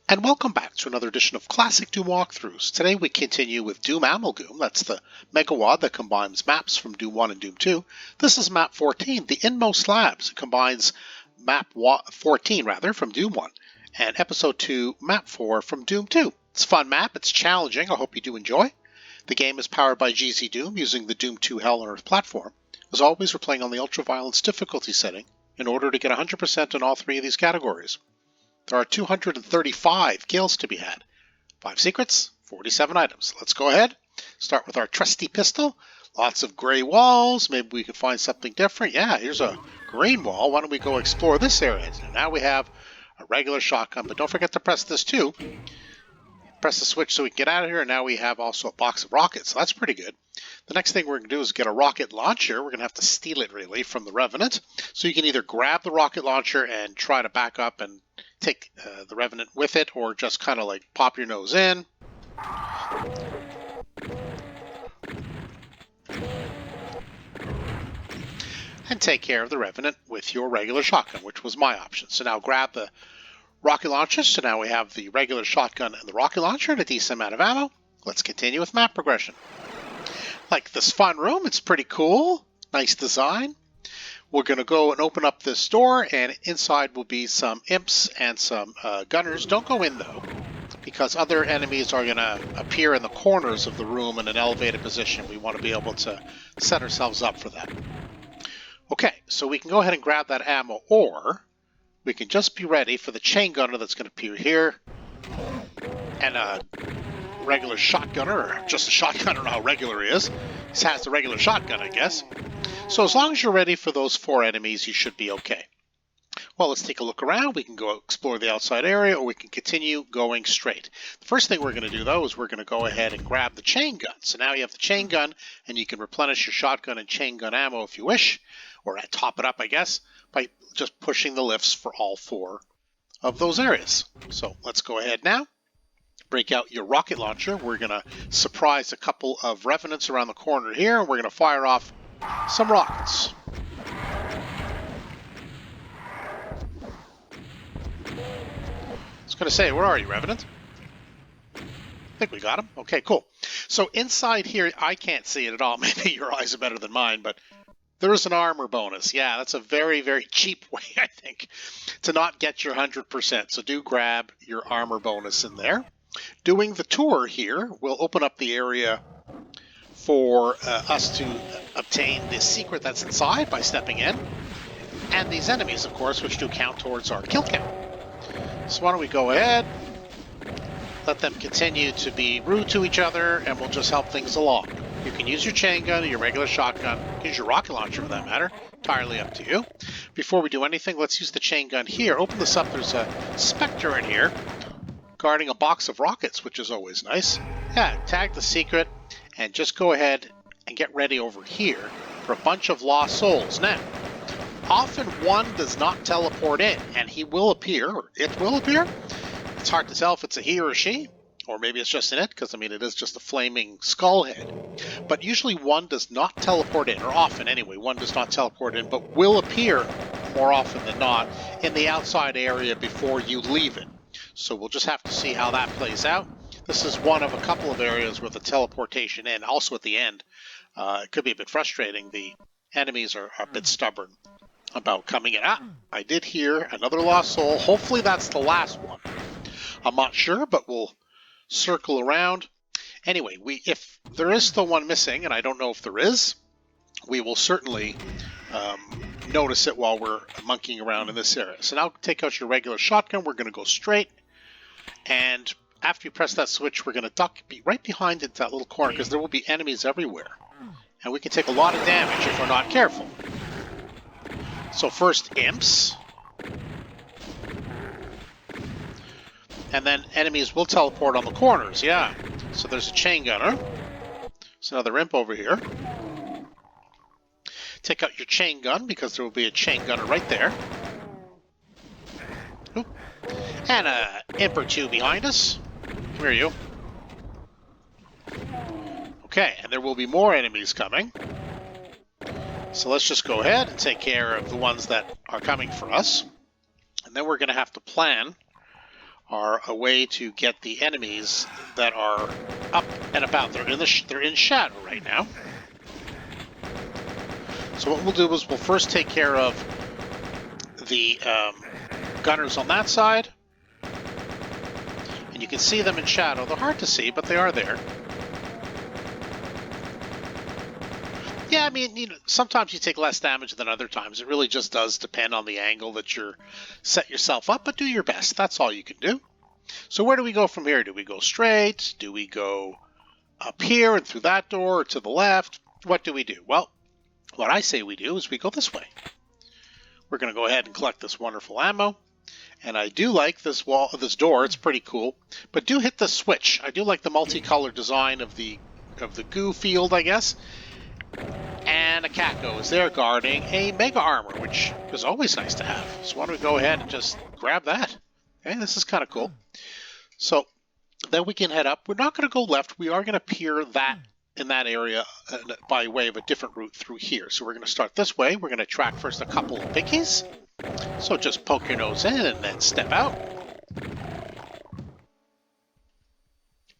And welcome back to another edition of Classic Doom Walkthroughs. Today we continue with DOOM Amalgoom. That's the megawad that combines maps from Doom 1 and Doom 2. This is Map 14, the Inmost Labs. It combines Map 14 from Doom 1 and Episode 2, Map 4 from Doom 2. It's a fun map. It's challenging. I hope you do enjoy. The game is powered by GZDoom using the Doom 2 Hell on Earth platform. As always, we're playing on the Ultra-Violence difficulty setting in order to get 100% in all three of these categories. There are 235 kills to be had. 5 secrets, 47 items. Let's go ahead. Start with our trusty pistol. Lots of gray walls. Maybe we can find something different. Yeah, here's a green wall. Why don't we go explore this area? Now we have a regular shotgun, but don't forget to press this too. Press the switch so we can get out of here, and now we have also a box of rockets, so that's pretty good. The next thing we're going to do is get a rocket launcher. We're going to have to steal it, really, from the Revenant. So you can either grab the rocket launcher and try to back up and take the Revenant with it, or just kind of like pop your nose in. And take care of the Revenant with your regular shotgun, which was my option. So now grab the rocket launcher. So now we have the regular shotgun and the rocket launcher and a decent amount of ammo. Let's continue with map progression. Like this fun room, it's pretty cool. Nice design. We're going to go and open up this door, and inside will be some imps and some gunners. Don't go in, though, because other enemies are going to appear in the corners of the room in an elevated position. We want to be able to set ourselves up for that. Okay, so we can go ahead and grab that ammo, or we can just be ready for the chain gunner that's going to appear here, and a regular shotgunner, or just a shotgun. I don't know how regular he is. He has the regular shotgun, I guess. So as long as you're ready for those 4 enemies, you should be okay. Well, let's take a look around. We can go explore the outside area, or we can continue going straight. The first thing we're going to do, though, is we're going to go ahead and grab the chain gun. So now you have the chain gun, and you can replenish your shotgun and chain gun ammo if you wish, or top it up, I guess, by just pushing the lifts for all 4 of those areas. So let's go ahead now. Break out your rocket launcher. We're going to surprise a couple of Revenants around the corner here, and we're going to fire off some rockets. I was going to say, where are you, Revenant? I think we got him. Okay, cool. So inside here, I can't see it at all. Maybe your eyes are better than mine, but there is an armor bonus. Yeah, that's a very, very cheap way, I think, to not get your 100%. So do grab your armor bonus in there. Doing the tour here will open up the area for us to obtain the secret that's inside by stepping in, and these enemies, of course, which do count towards our kill count. So why don't we go ahead, let them continue to be rude to each other, and we'll just help things along. You can use your chain gun or your regular shotgun, use your rocket launcher for that matter, entirely up to you. Before we do anything, let's use the chain gun here. Open this up, there's a Spectre in here, guarding a box of rockets, which is always nice. Yeah, tag the secret, and just go ahead and get ready over here for a bunch of lost souls. Now, often one does not teleport in, and he will appear, or it will appear. It's hard to tell if it's a he or a she, or maybe it's just an it, because, I mean, it is just a flaming skull head. But usually one does not teleport in, or often anyway, one does not teleport in, but will appear more often than not in the outside area before you leave it. So we'll just have to see how that plays out. This is one of a couple of areas with the teleportation in. Also at the end, it could be a bit frustrating. The enemies are a bit stubborn about coming in. I did hear another lost soul. Hopefully that's the last one. I'm not sure, but we'll circle around. Anyway, if there is still one missing, and I don't know if there is, we will certainly notice it while we're monkeying around in this area. So now take out your regular shotgun. We're going to go straight. And after you press that switch, we're going to duck right behind into that little corner, because there will be enemies everywhere. And we can take a lot of damage if we're not careful. So first, imps. And then enemies will teleport on the corners, yeah. So there's a chain gunner. There's another imp over here. Take out your chain gun, because there will be a chain gunner right there. Ooh. And an imp or 2 behind us. Come here, you. Okay, and there will be more enemies coming. So let's just go ahead and take care of the ones that are coming for us. And then we're going to have to plan are a way to get the enemies that are up and about. They're in shadow right now. So what we'll do is we'll first take care of the gunners on that side. And you can see them in shadow. They're hard to see, but they are there. Yeah, I mean, you know, sometimes you take less damage than other times. It really just does depend on the angle that you're set yourself up, but do your best. That's all you can do. So where do we go from here? Do we go straight? Do we go up here and through that door or to the left? What do we do? Well, what I say we do is we go this way. We're going to go ahead and collect this wonderful ammo. And I do like this door. It's pretty cool. But do hit the switch. I do like the multicolored design of the goo field, I guess. And a Kako is there guarding a Mega Armor, which is always nice to have. So why don't we go ahead and just grab that? Okay, this is kind of cool. So then we can head up. We're not going to go left. We are going to peer that in that area by way of a different route through here. So we're going to start this way. We're going to track first a couple of pickies. So just poke your nose in and then step out.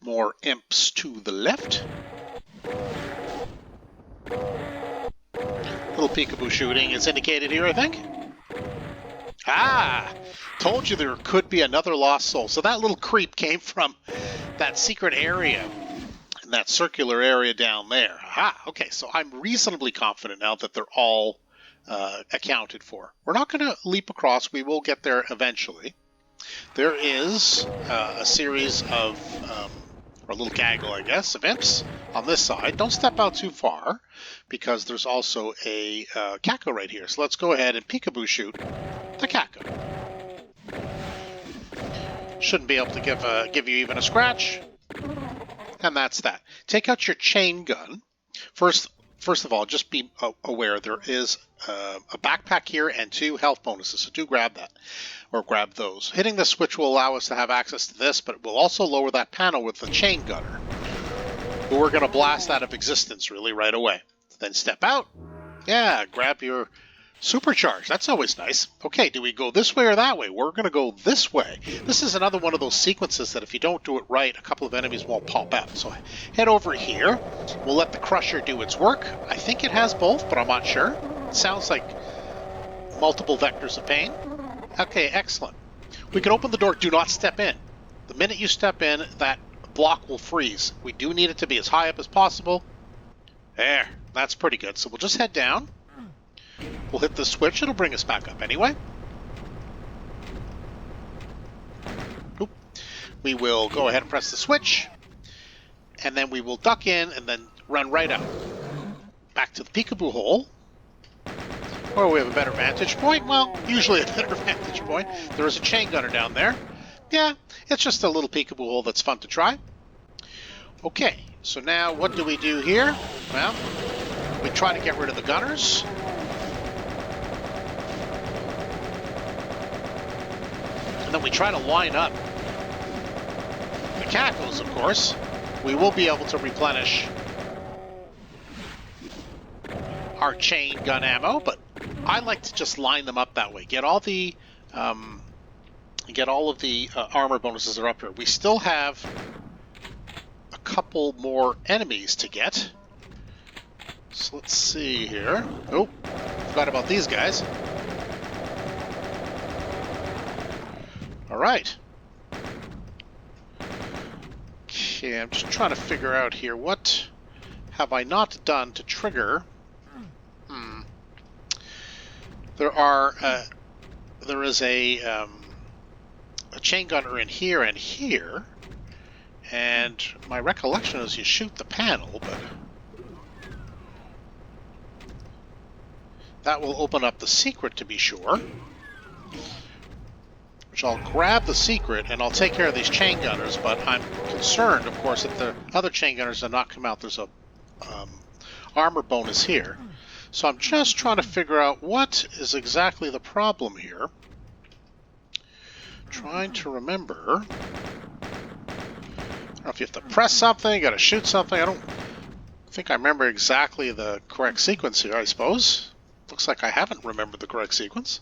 More imps to the left. Little peekaboo shooting is indicated here, I think. Ah! Told you there could be another lost soul. So that little creep came from that secret area. In that circular area down there. Ah, okay, so I'm reasonably confident now that they're all accounted for. We're not going to leap across. We will get there eventually. There is a series of, or a little gaggle, I guess, of imps on this side. Don't step out too far, because there's also a Kako right here. So let's go ahead and peekaboo shoot the Kako. Shouldn't be able to give you even a scratch. And that's that. Take out your chain gun. First of all, just be aware there is a backpack here and 2 health bonuses, so do grab that, or grab those. Hitting the switch will allow us to have access to this, but it will also lower that panel with the chain gunner. But we're going to blast out of existence really right away. Then step out. Yeah, grab your supercharge. That's always nice. Okay, do we go this way or that way? We're going to go this way. This is another one of those sequences that if you don't do it right, a couple of enemies won't pop out. So head over here. We'll let the Crusher do its work. I think it has both, but I'm not sure. It sounds like multiple vectors of pain. Okay, excellent. We can open the door. Do not step in. The minute you step in, that block will freeze. We do need it to be as high up as possible. There. That's pretty good. So we'll just head down. We'll hit the switch. It'll bring us back up anyway. Oop. We will go ahead and press the switch. And then we will duck in and then run right out. Back to the peekaboo hole. Or we have a better vantage point. Well, usually a better vantage point. There is a chain gunner down there. Yeah, it's just a little peekaboo hole that's fun to try. Okay, so now what do we do here? Well, we try to get rid of the gunners. And then we try to line up the Kakos, of course. We will be able to replenish our chain gun ammo, but I like to just line them up that way. Get all the armor bonuses that are up here. We still have a couple more enemies to get. So let's see here. Oh, forgot about these guys. All right. Okay, I'm just trying to figure out here, what have I not done to trigger? There is a chain gunner in here and here, and my recollection is you shoot the panel, but that will open up the secret to be sure. Which I'll grab the secret and I'll take care of these chain gunners, but I'm concerned, of course, that the other chain gunners have not come out. There's a armor bonus here. So I'm just trying to figure out what is exactly the problem here. Trying to remember. I don't know if you have to press something, you got to shoot something. I don't think I remember exactly the correct sequence here, I suppose. Looks like I haven't remembered the correct sequence.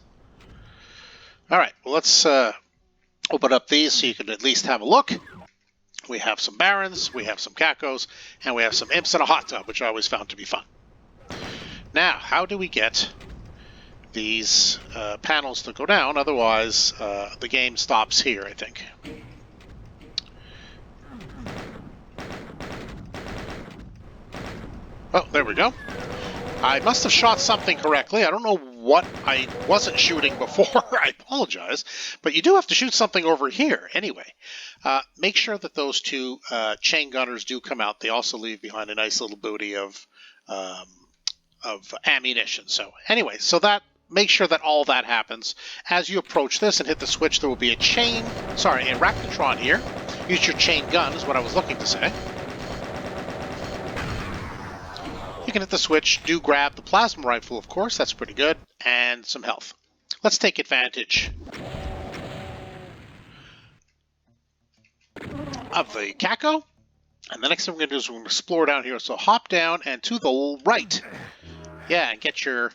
All right, well, let's Open up these so you can at least have a look. We have some Barons, we have some Cacos, and we have some Imps and a hot tub, which I always found to be fun. Now, how do we get these panels to go down? Otherwise, the game stops here, I think. Oh, there we go. I must have shot something correctly. I don't know what I wasn't shooting before. I apologize. But you do have to shoot something over here anyway. Make sure that those two chain gunners do come out. They also leave behind a nice little booty of ammunition. So anyway, so that make sure that all that happens. As you approach this and hit the switch, there will be a arachnotron here. Use your chain gun is what I was looking to say. You can hit the switch, do grab the plasma rifle, of course, that's pretty good, and some health. Let's take advantage of the Caco, and the next thing we're going to do is we're going to explore down here. So hop down and to the right. Yeah, and get your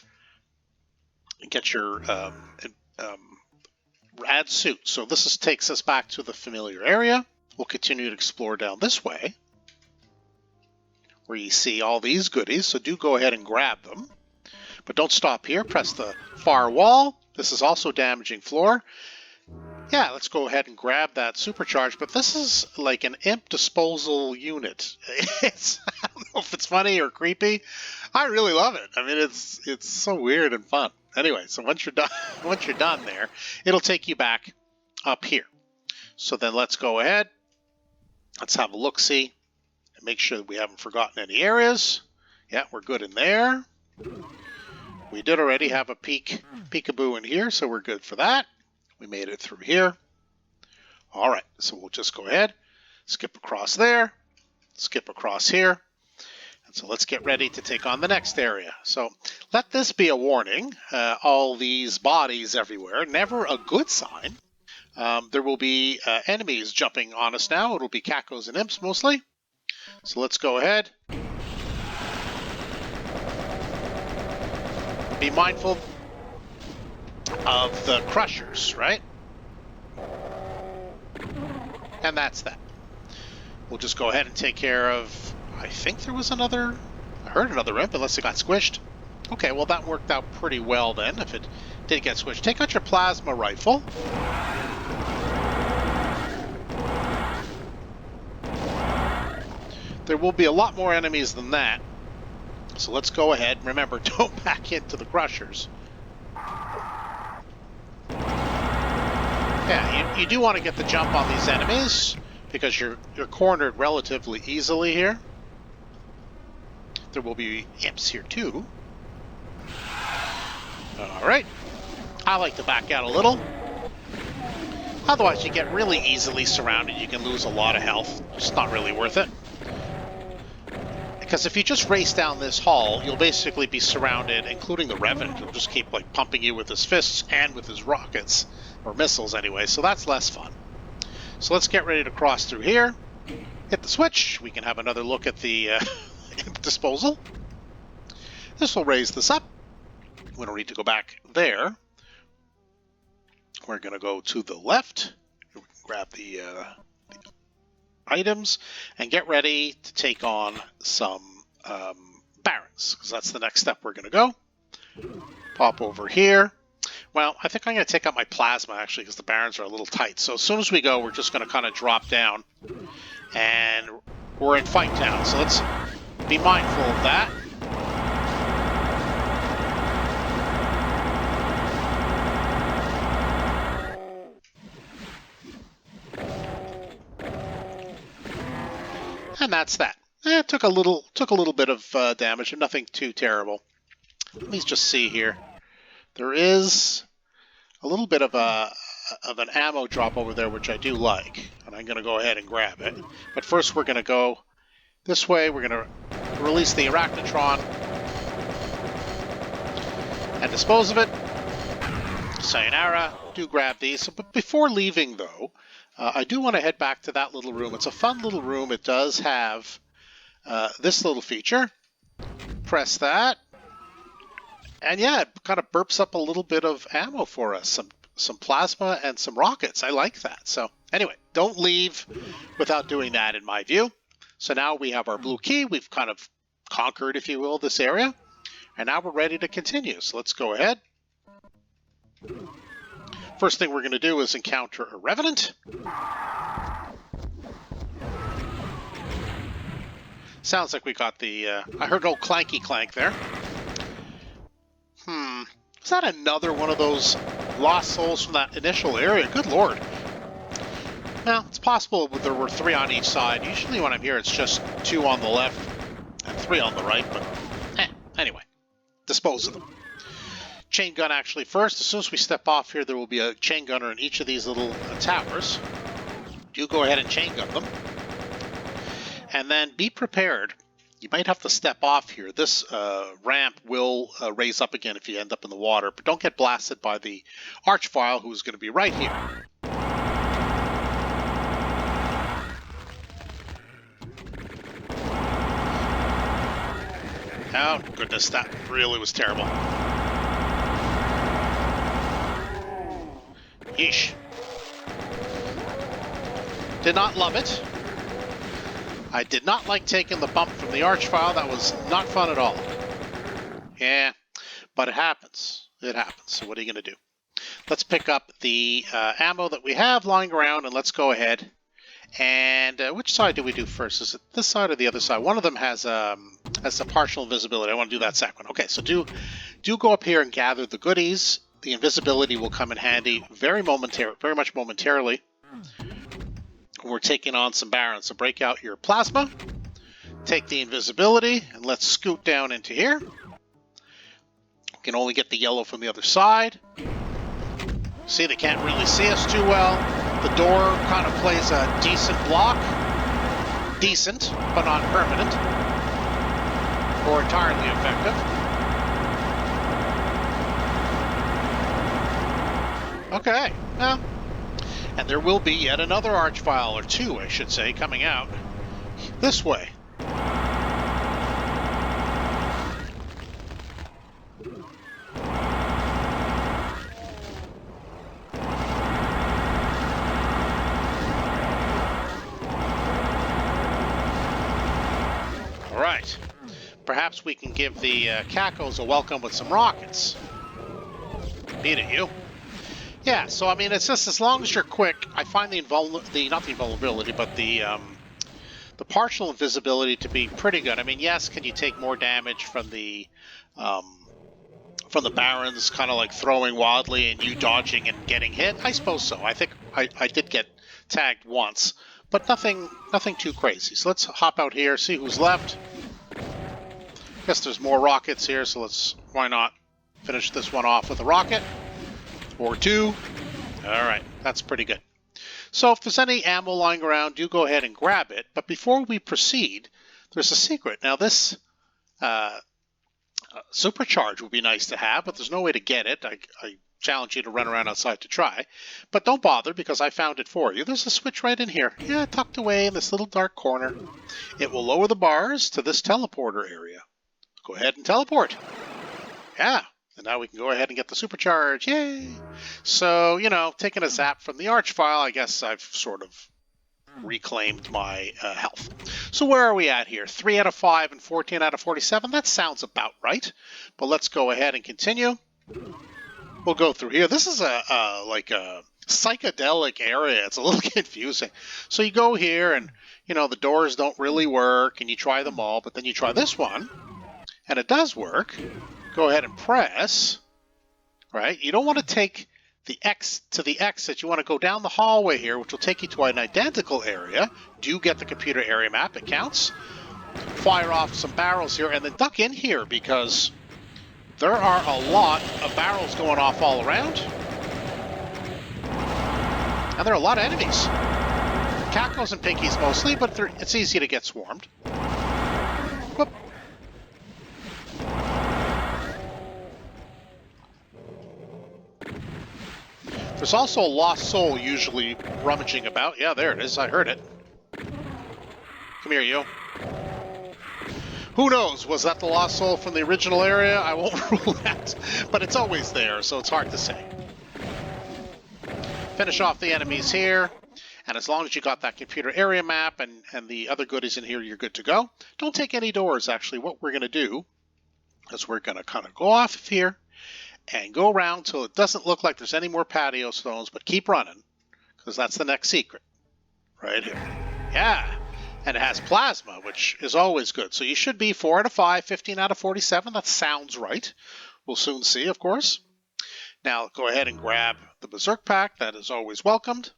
rad suit. So this takes us back to the familiar area. We'll continue to explore down this way, where you see all these goodies, so do go ahead and grab them. But don't stop here, press the far wall. This is also damaging floor. Yeah, let's go ahead and grab that supercharge, but this is like an imp disposal unit. I don't know if it's funny or creepy. I really love it. I mean, it's so weird and fun. Anyway, so once you're done there, it'll take you back up here. So then let's go ahead. Let's have a look-see. Make sure that we haven't forgotten any areas. Yeah, we're good in there. We did already have a peekaboo in here, so we're good for that. We made it through here. All right, so we'll just go ahead, skip across there, skip across here. And so let's get ready to take on the next area. So let this be a warning. All these bodies everywhere, never a good sign. There will be enemies jumping on us now. It'll be Cacos and Imps mostly. So let's go ahead. Be mindful of the crushers, right? And that's that. We'll just go ahead and take care of, I think there was another, I heard another imp, unless it got squished. Okay, well that worked out pretty well then, if it did get squished. Take out your plasma rifle. There will be a lot more enemies than that. So let's go ahead. Remember, don't back into the crushers. Yeah, you do want to get the jump on these enemies because you're cornered relatively easily here. There will be imps here too. Alright. I like to back out a little. Otherwise you get really easily surrounded. You can lose a lot of health. It's not really worth it. Because if you just race down this hall, you'll basically be surrounded, including the Revenant. He'll just keep like pumping you with his fists and with his rockets, or missiles anyway, so that's less fun. So let's get ready to cross through here. Hit the switch. We can have another look at the disposal. This will raise this up. We don't need to go back there. We're going to go to the left. We can grab the items and get ready to take on some Barons, because that's the next step we're going to go. Pop over here. Well, I think I'm going to take out my plasma actually, because the Barons are a little tight. So as soon as we go, we're just going to kind of drop down and we're in fight town. So let's be mindful of that. And that's that. It took a little bit of damage, and nothing too terrible. Let me just see here. There is a little bit of an ammo drop over there, which I do like, and I'm going to go ahead and grab it. But first, we're going to go this way. We're going to release the arachnotron and dispose of it. Sayonara. Do grab these. But before leaving, though, I do want to head back to that little room. It's a fun little room. It does have this little feature. Press that. And yeah, it kind of burps up a little bit of ammo for us. some plasma and some rockets. I like that. So anyway, don't leave without doing that in my view. So now we have our blue key. We've kind of conquered, if you will, this area. And now we're ready to continue. So let's go ahead. First thing we're going to do is encounter a Revenant. Sounds like we got the... I heard no clanky clank there. Was that another one of those lost souls from that initial area? Good lord. Well, it's possible there were 3 on each side. Usually when I'm here, it's just 2 on the left and 3 on the right. But anyway, dispose of them. Chain gun actually first. As soon as we step off here, there will be a chain gunner in each of these little towers. Do go ahead and chain gun them. And then be prepared. You might have to step off here. This ramp will raise up again if you end up in the water, but don't get blasted by the Archvile, who's going to be right here. Oh, goodness, that really was terrible. Yeesh. Did not love it. I did not like taking the bump from the Archvile. That was not fun at all. Yeah, but it happens. It happens. So what are you going to do? Let's pick up the ammo that we have lying around, and let's go ahead. And which side do we do first? Is it this side or the other side? One of them has a partial invisibility. I want to do that second one. Okay, so do go up here and gather the goodies. The invisibility will come in handy very much momentarily. We're taking on some Barons. So break out your plasma, take the invisibility, and let's scoot down into here. We can only get the yellow from the other side. See, they can't really see us too well. The door kind of plays a decent block. Decent, but not permanent. Or entirely effective. Okay, well. And there will be yet another Archvile, or 2, I should say, coming out this way. All right. Perhaps we can give the Cacos a welcome with some rockets. Beat it, you. Yeah, so I mean, it's just as long as you're quick. I find the partial invisibility to be pretty good. I mean, yes, can you take more damage from the Barons, kind of like throwing wildly and you dodging and getting hit? I suppose so. I think I did get tagged once, but nothing too crazy. So let's hop out here, see who's left. Guess there's more rockets here, so why not finish this one off with a rocket. Or 2. All right, that's pretty good. So if there's any ammo lying around, do go ahead and grab it. But before we proceed, there's a secret. Now this supercharge would be nice to have, but there's no way to get it. I challenge you to run around outside to try. But don't bother, because I found it for you. There's a switch right in here. Yeah, tucked away in this little dark corner. It will lower the bars to this teleporter area. Go ahead and teleport. Yeah. And now we can go ahead and get the supercharge. Yay! So, you know, taking a zap from the Archvile, I guess I've sort of reclaimed my health. So where are we at here? 3 out of 5 and 14 out of 47? That sounds about right. But let's go ahead and continue. We'll go through here. This is like a psychedelic area. It's a little confusing. So you go here and, you know, the doors don't really work and you try them all, but then you try this one and it does work. Go ahead and press, right? You don't want to take the X to the exit. You want to go down the hallway here, which will take you to an identical area. Do get the computer area map. It counts. Fire off some barrels here, and then duck in here, because there are a lot of barrels going off all around. And there are a lot of enemies. Cacos and Pinkies mostly, but it's easy to get swarmed. Whoop. There's also a lost soul usually rummaging about. Yeah, there it is. I heard it. Come here, you. Who knows? Was that the lost soul from the original area? I won't rule that. But it's always there, so it's hard to say. Finish off the enemies here. And as long as you got that computer area map and the other goodies in here, you're good to go. Don't take any doors, actually. What we're going to do is we're going to kind of go off of here and go around till it doesn't look like there's any more patio stones, but keep running, because that's the next secret. Right here. Yeah. And it has plasma, which is always good. So you should be 4 out of 5, 15 out of 47. That sounds right. We'll soon see, of course. Now go ahead and grab the Berserk Pack. That is always welcomed.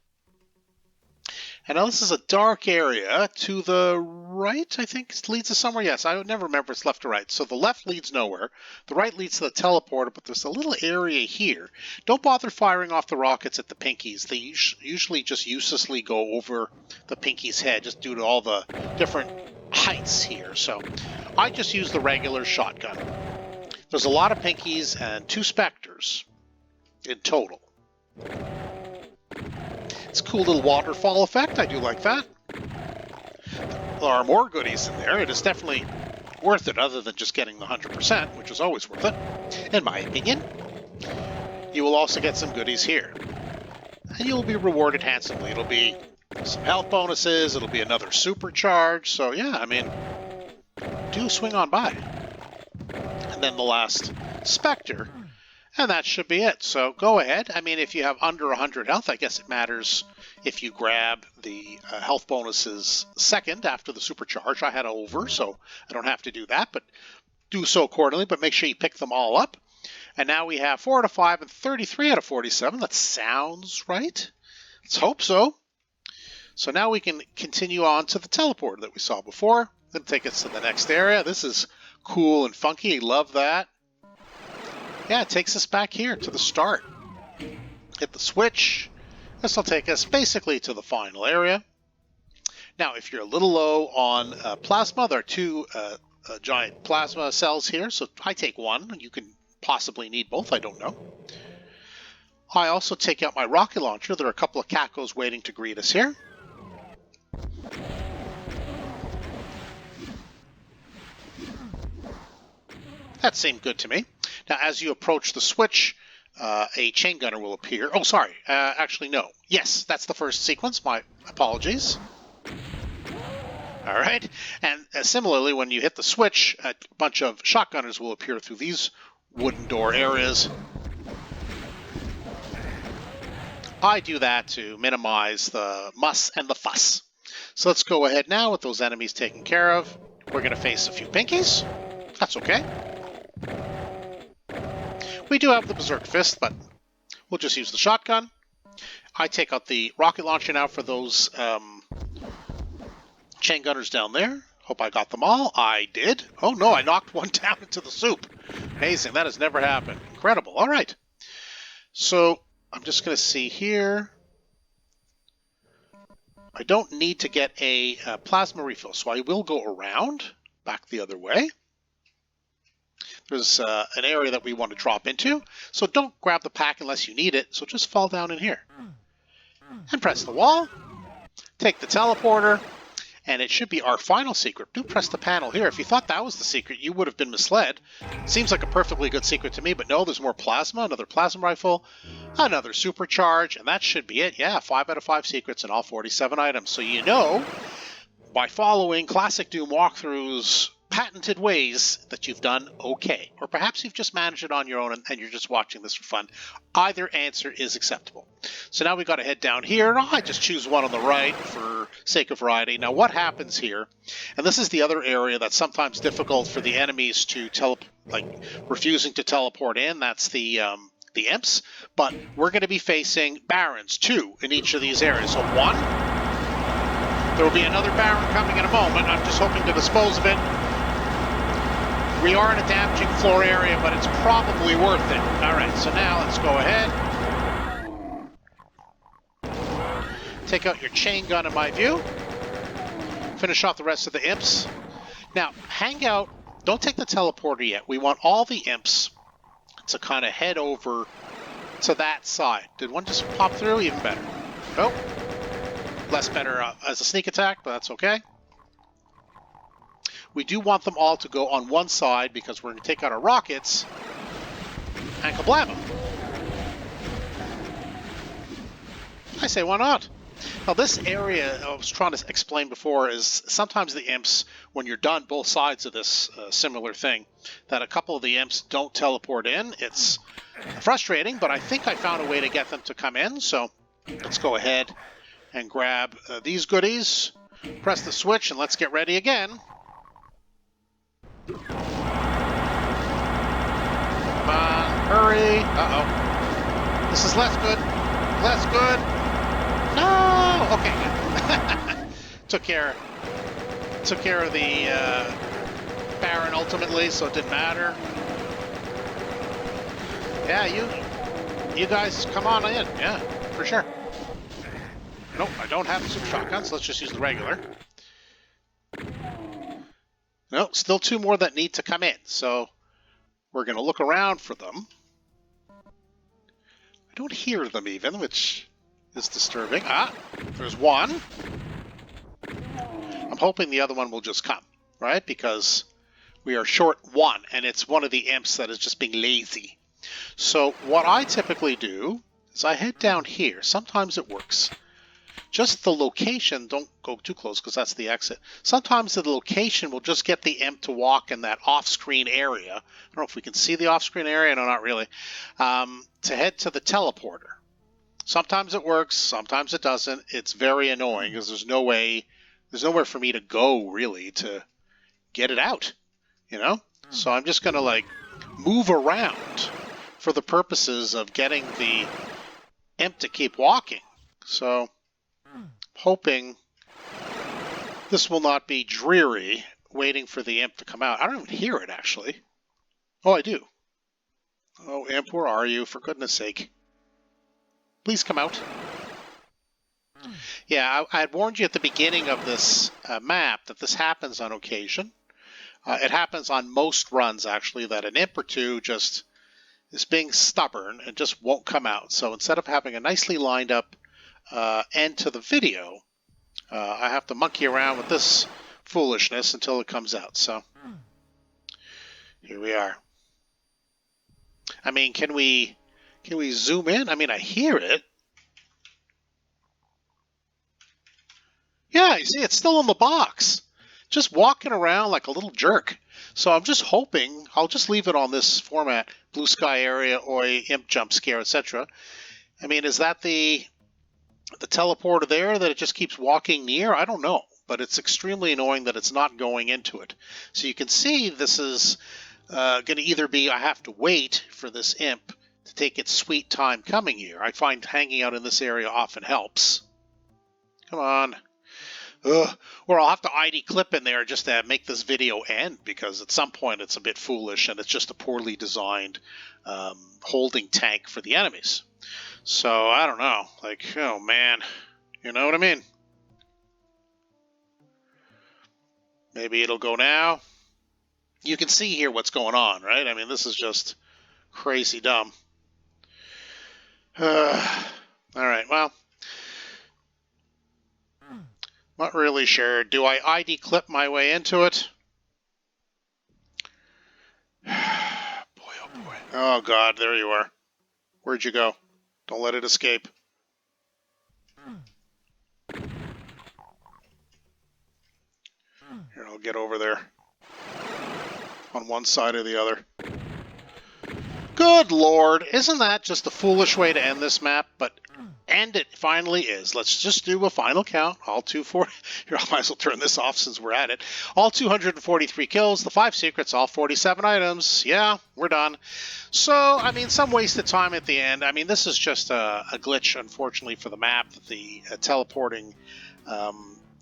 And now this is a dark area to the right, I think it leads to somewhere. Yes, I would never remember if it's left or right. So the left leads nowhere. The right leads to the teleporter, but there's a little area here. Don't bother firing off the rockets at the pinkies. They usually just uselessly go over the pinky's head just due to all the different heights here. So I just use the regular shotgun. There's a lot of pinkies and 2 specters in total. It's a cool little waterfall effect. I do like that. There are more goodies in there. It is definitely worth it other than just getting the 100%, which is always worth it, in my opinion. You will also get some goodies here. And you'll be rewarded handsomely. It'll be some health bonuses. It'll be another supercharge. So yeah, I mean, do swing on by. And then the last Spectre. And that should be it. So go ahead. I mean, if you have under 100 health, I guess it matters if you grab the health bonuses second after the supercharge. I had over, so I don't have to do that, but do so accordingly. But make sure you pick them all up. And now we have 4 out of 5 and 33 out of 47. That sounds right. Let's hope so. So now we can continue on to the teleporter that we saw before. Then take us to the next area. This is cool and funky. Love that. Yeah, it takes us back here to the start. Hit the switch. This will take us basically to the final area. Now, if you're a little low on plasma, there are 2 giant plasma cells here, so I take 1. You can possibly need both, I don't know. I also take out my rocket launcher. There are a couple of cacos waiting to greet us here. That seemed good to me. Now, as you approach the switch, a chain gunner will appear. Oh, sorry. Actually, no. Yes, that's the first sequence. My apologies. All right. And similarly, when you hit the switch, a bunch of shotgunners will appear through these wooden door areas. I do that to minimize the muss and the fuss. So let's go ahead now with those enemies taken care of. We're going to face a few pinkies. That's okay. We do have the Berserk Fist, but we'll just use the shotgun. I take out the rocket launcher now for those chain gunners down there. Hope I got them all. I did. Oh no, I knocked one down into the soup. Amazing, that has never happened. Incredible. All right. So I'm just going to see here. I don't need to get a plasma refill, so I will go around back the other way. There's an area that we want to drop into, so don't grab the pack unless you need it, so just fall down in here. And press the wall, take the teleporter, and it should be our final secret. Do press the panel here. If you thought that was the secret, you would have been misled. Seems like a perfectly good secret to me, but no, there's more plasma, another plasma rifle, another supercharge, and that should be it. Yeah, 5 out of 5 secrets and all 47 items. So you know, by following classic Doom walkthroughs, patented ways that you've done okay. Or perhaps you've just managed it on your own and you're just watching this for fun. Either answer is acceptable. So now we got to head down here. I just choose one on the right for sake of variety. Now what happens here, and this is the other area that's sometimes difficult for the enemies to refusing to teleport in. That's the imps. But we're going to be facing barons, 2 in each of these areas. So 1, there will be another baron coming in a moment. I'm just hoping to dispose of it. We are in a damaging floor area, but it's probably worth it. All right, so now let's go ahead. Take out your chain gun in my view. Finish off the rest of the imps. Now, hang out. Don't take the teleporter yet. We want all the imps to kind of head over to that side. Did one just pop through? Even better. Nope. Less better as a sneak attack, but that's okay. We do want them all to go on one side because we're going to take out our rockets and kablam them. I say, why not? Now, this area I was trying to explain before is sometimes the imps, when you're done both sides of this similar thing, that a couple of the imps don't teleport in. It's frustrating, but I think I found a way to get them to come in. So let's go ahead and grab these goodies, press the switch, and let's get ready again. Come on, hurry. Uh-oh. This is less good. Less good. No! Okay, good. Took care of the Baron ultimately, so it didn't matter. Yeah, you guys come on in. Yeah, for sure. Nope, I don't have super shotguns. Let's just use the regular. Nope, still two more that need to come in, so we're going to look around for them. I don't hear them even, which is disturbing. Ah, there's one. I'm hoping the other one will just come, right? Because we are short one, and it's one of the imps that is just being lazy. So what I typically do is I head down here. Sometimes it works. Just the location, don't go too close because that's the exit. Sometimes the location will just get the imp to walk in that off-screen area. I don't know if we can see the off-screen area. No, not really. To head to the teleporter. Sometimes it works, sometimes it doesn't. It's very annoying because there's nowhere for me to go really to get it out, you know? So I'm just going to like move around for the purposes of getting the imp to keep walking. So hoping this will not be dreary waiting for the imp to come out. I don't even hear it actually. Oh, I do. Oh, imp, where are you? For goodness sake. Please come out. Yeah, I had warned you at the beginning of this map that this happens on occasion. It happens on most runs, actually, that an imp or two just is being stubborn and just won't come out. So instead of having a nicely lined up end to the video, I have to monkey around with this foolishness until it comes out. So here we are. I mean, can we zoom in? I mean, I hear it. Yeah, you see, it's still in the box. Just walking around like a little jerk. So I'm just hoping, I'll just leave it on this format, blue sky area, oi, imp jump scare, etc. I mean, is that the teleporter there that it just keeps walking near? I don't know, but it's extremely annoying that it's not going into it. So you can see this is going to either be I have to wait for this imp to take its sweet time coming here. I find hanging out in this area often helps. Come on. Or I'll have to ID clip in there just to make this video end, because at some point it's a bit foolish and it's just a poorly designed holding tank for the enemies. So I don't know. Like, oh man. You know what I mean? Maybe it'll go now. You can see here what's going on, right? I mean, this is just crazy dumb. All right, well. Not really sure. Do I ID clip my way into it? Boy, oh boy. Oh God, there you are. Where'd you go? Don't let it escape. Here, I'll get over there. On one side or the other. Good Lord, isn't that just a foolish way to end this map? But and it finally is. Let's just do a final count. All 240. Here, I might as well turn this off since we're at it. All 243 kills, the 5 secrets, all 47 items. Yeah, we're done. So, I mean, some wasted time at the end. I mean, this is just a glitch, unfortunately, for the map. The teleporting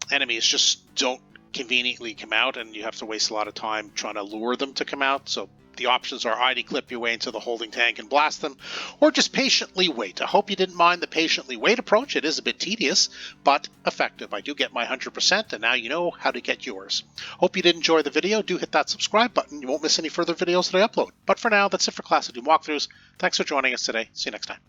enemies just don't conveniently come out, and you have to waste a lot of time trying to lure them to come out. So the options are ID clip your way into the holding tank and blast them, or just patiently wait. I hope you didn't mind the patiently wait approach. It is a bit tedious, but effective. I do get my 100%, and now you know how to get yours. Hope you did enjoy the video. Do hit that subscribe button. You won't miss any further videos that I upload. But for now, that's it for Classic Doom Walkthroughs. Thanks for joining us today. See you next time.